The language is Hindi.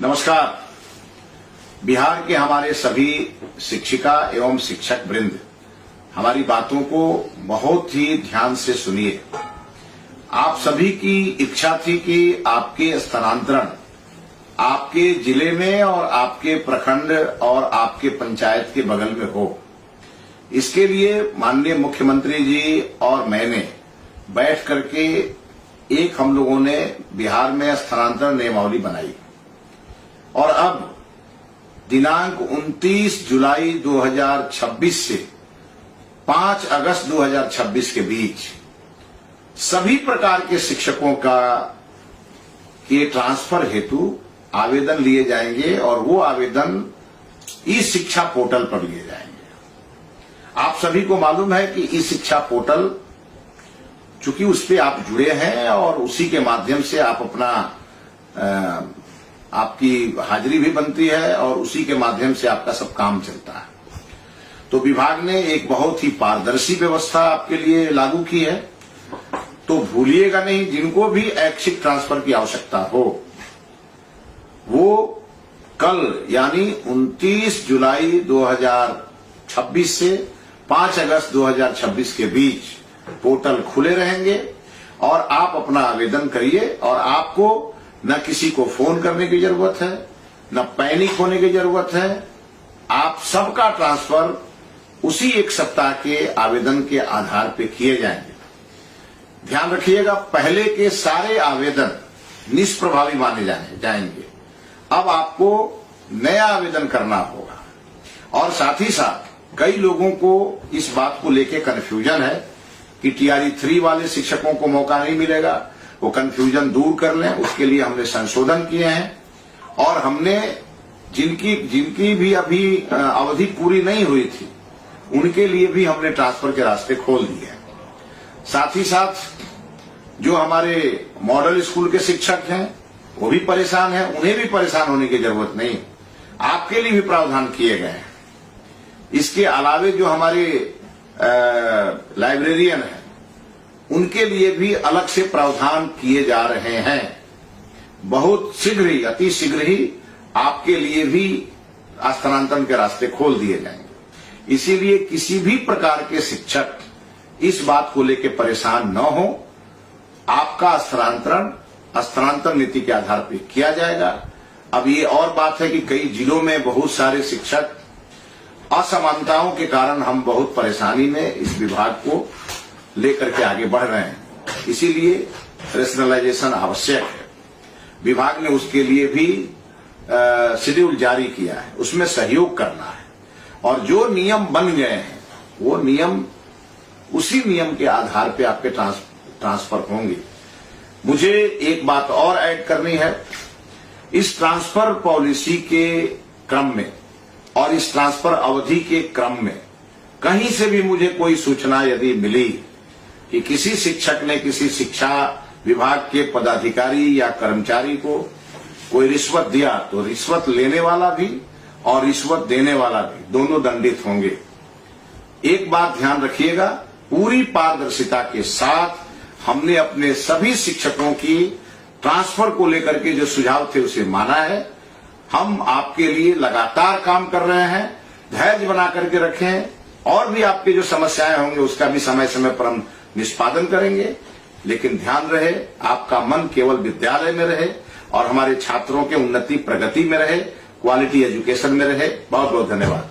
नमस्कार। बिहार के हमारे सभी शिक्षिका एवं शिक्षक वृंद हमारी बातों को बहुत ही ध्यान से सुनिए। आप सभी की इच्छा थी कि आपके स्थानांतरण आपके जिले में और आपके प्रखंड और आपके पंचायत के बगल में हो। इसके लिए माननीय मुख्यमंत्री जी और मैंने बैठ करके एक हम लोगों ने बिहार में स्थानांतरण नियमावली बनाई और अब दिनांक 29 जुलाई 2026 से 5 अगस्त 2026 के बीच सभी प्रकार के शिक्षकों के ट्रांसफर हेतु आवेदन लिए जाएंगे और वो आवेदन ई शिक्षा पोर्टल पर लिए जाएंगे। आप सभी को मालूम है कि ई शिक्षा पोर्टल चूंकि उस पर आप जुड़े हैं और उसी के माध्यम से आप अपना आपकी हाजिरी भी बनती है और उसी के माध्यम से आपका सब काम चलता है। तो विभाग ने एक बहुत ही पारदर्शी व्यवस्था आपके लिए लागू की है। तो भूलिएगा नहीं, जिनको भी ऐच्छिक ट्रांसफर की आवश्यकता हो वो कल यानी 29 जुलाई 2026 से 5 अगस्त 2026 के बीच पोर्टल खुले रहेंगे और आप अपना आवेदन करिए। और आपको न किसी को फोन करने की जरूरत है, न पैनिक होने की जरूरत है। आप सबका ट्रांसफर उसी एक सप्ताह के आवेदन के आधार पर किए जाएंगे। ध्यान रखिएगा, पहले के सारे आवेदन निष्प्रभावी माने जाएंगे। अब आपको नया आवेदन करना होगा। और साथ ही साथ कई लोगों को इस बात को लेकर कन्फ्यूजन है कि टीआरई 3 वाले शिक्षकों को मौका नहीं मिलेगा। वो कन्फ्यूजन दूर कर लें, उसके लिए हमने संशोधन किए हैं और हमने जिनकी भी अभी अवधि पूरी नहीं हुई थी उनके लिए भी हमने ट्रांसफर के रास्ते खोल दिए हैं। साथ ही साथ जो हमारे मॉडल स्कूल के शिक्षक हैं वो भी परेशान हैं, उन्हें भी परेशान होने की जरूरत नहीं, आपके लिए भी प्रावधान किए गए हैं। इसके अलावे जो हमारे लाइब्रेरियन हैं उनके लिए भी अलग से प्रावधान किए जा रहे हैं। बहुत शीघ्र ही, अति शीघ्र ही आपके लिए भी स्थानांतरण के रास्ते खोल दिए जाएंगे। इसीलिए किसी भी प्रकार के शिक्षक इस बात को लेकर परेशान न हो। आपका स्थानांतरण नीति के आधार पर किया जाएगा। अब ये और बात है कि कई जिलों में बहुत सारे शिक्षक असमानताओं के कारण हम बहुत परेशानी में इस विभाग को लेकर के आगे बढ़ रहे हैं। इसीलिए रेशनलाइजेशन आवश्यक है। विभाग ने उसके लिए भी शेड्यूल जारी किया है, उसमें सहयोग करना है और जो नियम बन गए हैं वो नियम उसी नियम के आधार पे आपके ट्रांसफर होंगे। मुझे एक बात और ऐड करनी है। इस ट्रांसफर पॉलिसी के क्रम में और इस ट्रांसफर अवधि के क्रम में कहीं से भी मुझे कोई सूचना यदि मिली कि किसी शिक्षक ने किसी शिक्षा विभाग के पदाधिकारी या कर्मचारी को कोई रिश्वत दिया तो रिश्वत लेने वाला भी और रिश्वत देने वाला भी दोनों दंडित होंगे। एक बात ध्यान रखिएगा, पूरी पारदर्शिता के साथ हमने अपने सभी शिक्षकों की ट्रांसफर को लेकर के जो सुझाव थे उसे माना है। हम आपके लिए लगातार काम कर रहे हैं। धैर्य बना करके रखें और भी आपके जो समस्याएं होंगे उसका भी समय समय पर हम निष्पादन करेंगे। लेकिन ध्यान रहे, आपका मन केवल विद्यालय में रहे और हमारे छात्रों के उन्नति प्रगति में रहे, क्वालिटी एजुकेशन में रहे। बहुत बहुत धन्यवाद।